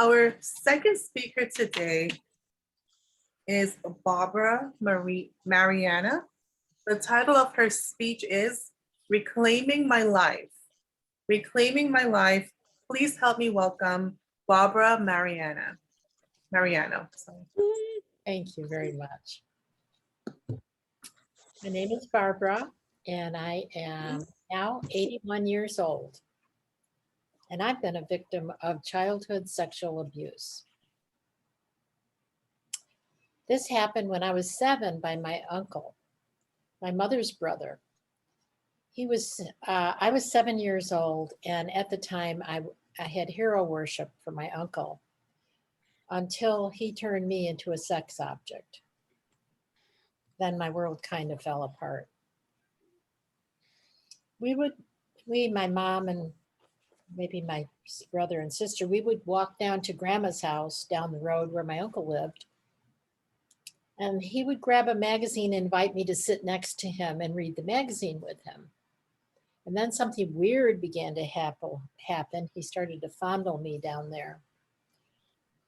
Our second speaker today is Barbara Mariana. The title of her speech is Reclaiming My Life. Reclaiming My Life. Please help me welcome Barbara Mariano. Sorry. Thank you very much. My name is Barbara, and I am now 81 years old. And I've been a victim of childhood sexual abuse. This happened when I was 7 by my uncle, my mother's brother. I was 7 years old, and at the time I had hero worship for my uncle until he turned me into a sex object. Then my world kind of fell apart. My mom and maybe my brother and sister, we would walk down to grandma's house down the road where my uncle lived. And he would grab a magazine and invite me to sit next to him and read the magazine with him. And then something weird began to happen. He started to fondle me down there.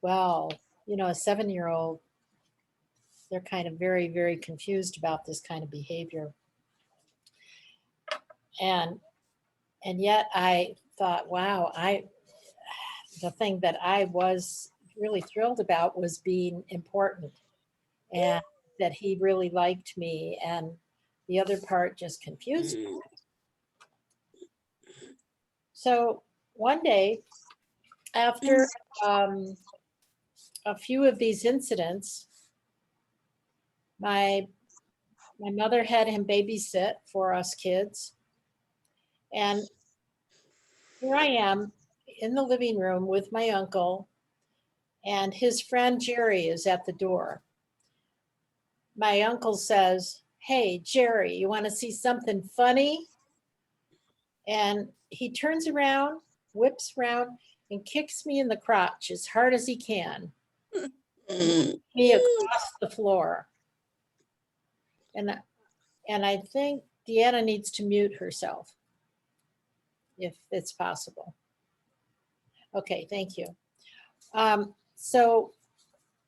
Well, a 7-year-old, they're kind of very, very confused about this kind of behavior. And yet I thought, wow, the thing that I was really thrilled about was being important and that he really liked me, and the other part just confused me. So one day, after a few of these incidents, my mother had him babysit for us kids. And here I am in the living room with my uncle, and his friend Jerry is at the door. My uncle says, "Hey, Jerry, you want to see something funny?" And he turns around, whips around, and kicks me in the crotch as hard as he can, me across the floor. And I think Deanna needs to mute herself, if it's possible. Okay, thank you. So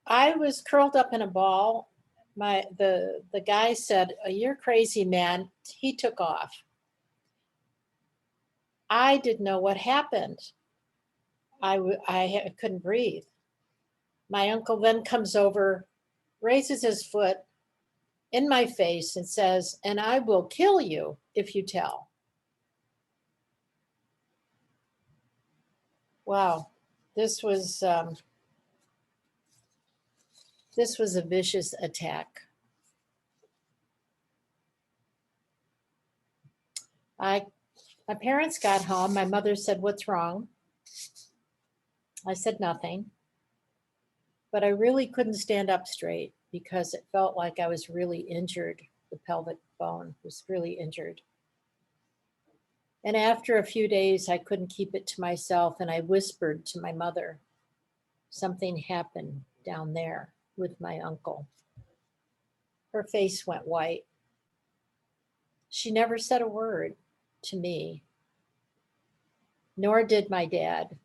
I was curled up in a ball. The guy said, "You're crazy, man." He took off. I didn't know what happened. I couldn't breathe. My uncle then comes over, raises his foot in my face and says, "And I will kill you if you tell." Wow, this was a vicious attack. My parents got home. My mother said, "What's wrong?" I said nothing, but I really couldn't stand up straight because it felt like I was really injured. The pelvic bone was really injured. And after a few days, I couldn't keep it to myself, and I whispered to my mother, "Something happened down there with my uncle." Her face went white. She never said a word to me, nor did my dad.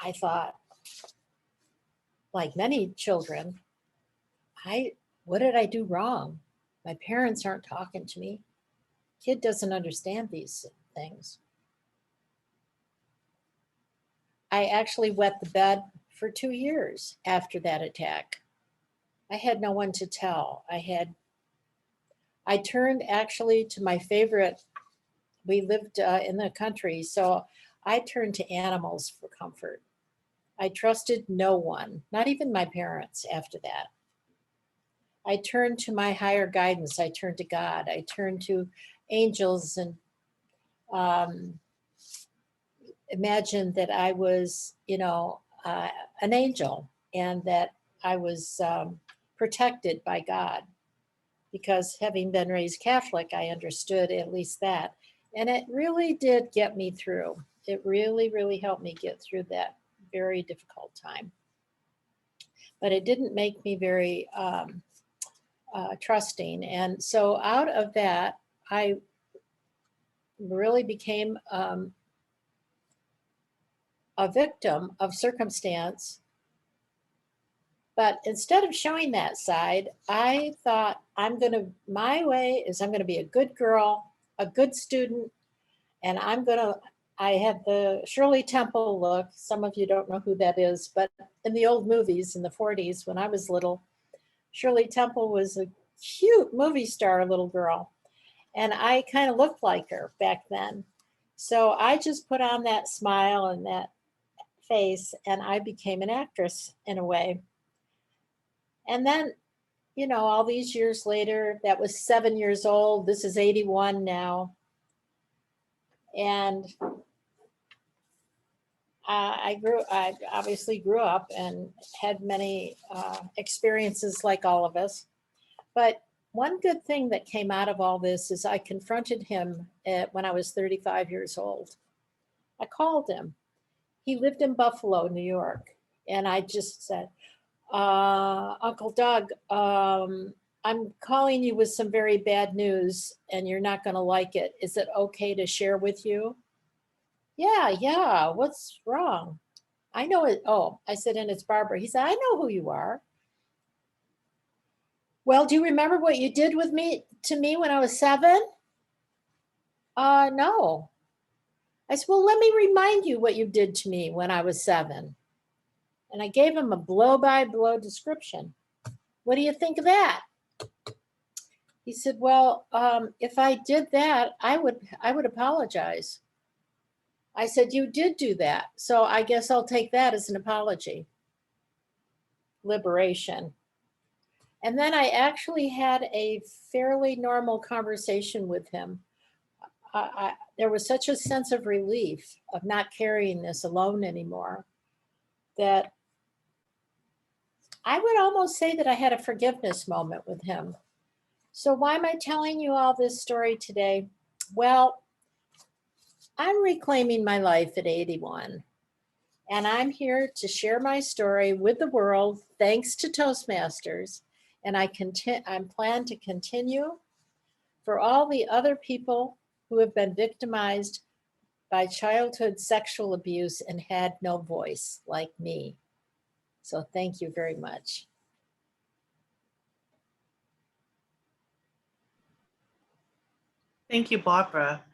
I thought, like many children, what did I do wrong? My parents aren't talking to me. Kid doesn't understand these things. I actually wet the bed for 2 years after that attack. I had no one to tell. I turned actually to my favorite. We lived in the country, so I turned to animals for comfort. I trusted no one, not even my parents after that. I turned to my higher guidance. I turned to God. I turned to angels and imagined that I was, an angel, and that I was protected by God. Because having been raised Catholic, I understood at least that. And it really did get me through. It really, really helped me get through that very difficult time. But it didn't make me very trusting. And so out of that, I really became a victim of circumstance. But instead of showing that side, I thought my way is I'm going to be a good girl, a good student, and I had the Shirley Temple look. Some of you don't know who that is, but in the old movies in the 40s, when I was little, Shirley Temple was a cute movie star little girl. And I kind of looked like her back then. So I just put on that smile and that face, and I became an actress in a way. And then, all these years later, that was 7 years old. This is 81 now. And I obviously grew up and had many experiences like all of us. But one good thing that came out of all this is I confronted him when I was 35 years old. I called him. He lived in Buffalo, New York. And I just said, Uncle Doug, I'm calling you with some very bad news and you're not going to like it. Is it okay to share with you? Yeah. What's wrong? I know it. Oh, I said, and it's Barbara. He said, I know who you are. Well, do you remember what you did to me when I was 7? No. I said, well, let me remind you what you did to me when I was 7. And I gave him a blow-by-blow description. What do you think of that? He said, well, if I did that, I would apologize. I said, you did do that. So I guess I'll take that as an apology. Liberation. And then I actually had a fairly normal conversation with him. There was such a sense of relief of not carrying this alone anymore that I would almost say that I had a forgiveness moment with him. So why am I telling you all this story today? Well, I'm reclaiming my life at 81. And I'm here to share my story with the world thanks to Toastmasters. And I plan to continue for all the other people who have been victimized by childhood sexual abuse and had no voice like me. So thank you very much. Thank you, Barbara.